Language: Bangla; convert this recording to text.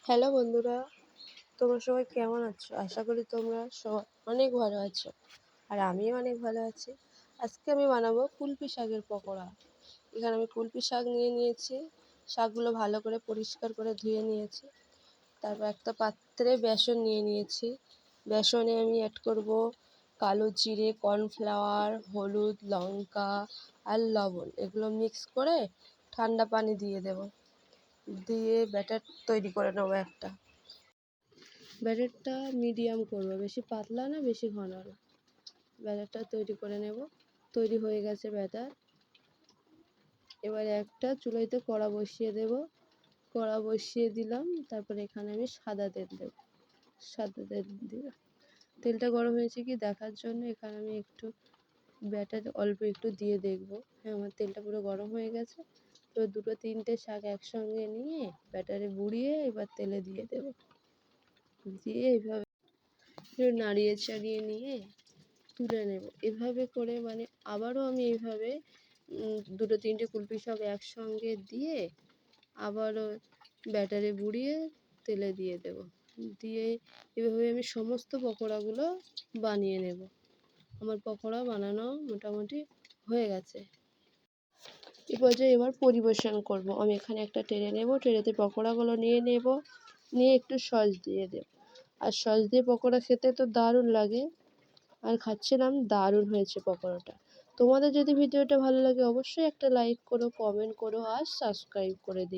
হ্যালো বন্ধুরা, তোমরা সবাই কেমন আছো? আশা করি তোমরা সবাই অনেক ভালো আছো, আর আমিও অনেক ভালো আছি। আজকে আমি বানাবো কুলপি শাকের পকোড়া। এখানে আমি কুলপি শাক নিয়ে নিয়েছি। শাকগুলো ভালো করে পরিষ্কার করে ধুয়ে নিয়েছি। তারপর একটা পাত্রে বেসন নিয়ে নিয়েছি। বেসনে আমি অ্যাড করব কালো জিরে, কর্নফ্লাওয়ার, হলুদ, লঙ্কা আর লবণ। এগুলো মিক্স করে ঠান্ডা পানি দিয়ে দেব। দিয়ে ব্যাটার তৈরি করে নেবো একটা। ব্যাটারটা মিডিয়াম করব, বেশি পাতলা না বেশি ঘন না। ব্যাটারটা তৈরি করে নেব। তৈরি হয়ে গেছে ব্যাটার। এবার একটা চুলাইতে কড়া বসিয়ে দেব। কড়া বসিয়ে দিলাম। তারপরে এখানে আমি সাদা তেল দেব। সাদা তেল দিয়ে তেলটা গরম হয়েছে কি দেখার জন্য এখানে আমি একটু ব্যাটার অল্প একটু দিয়ে দেখব। হ্যাঁ, আমার তেলটা পুরো গরম হয়ে গেছে। এবার দুটো তিনটে শাক একসঙ্গে নিয়ে ব্যাটারে বুড়িয়ে এবার তেলে দিয়ে দেব। দিয়ে এইভাবে নাড়িয়ে চাড়িয়ে নিয়ে তুলে নেব। এভাবে করে আবারও আমি এইভাবে দুটো তিনটে কুলপি শাক একসঙ্গে দিয়ে আবারও ব্যাটারে বুড়িয়ে তেলে দিয়ে দেব। দিয়ে এভাবে আমি সমস্ত পকোড়াগুলো বানিয়ে নেব। আমার পকোড়া বানানো মোটামুটি হয়ে গেছে। এই পর্যায়ে এবার পরিবেশন করব। আমি এখানে একটা ট্রে নেব। ট্রেতে পকোড়াগুলো নিয়ে নেব, নিয়ে একটু সস দিয়ে দেব। আর সস দিয়ে পকোড়া খেতে তো দারুণ লাগে। আর খাচ্ছিলাম, দারুণ হয়েছে পকোড়াটা। তোমাদের যদি ভিডিওটা ভালো লাগে অবশ্যই একটা লাইক করো, কমেন্ট করো আর সাবস্ক্রাইব করে দিও।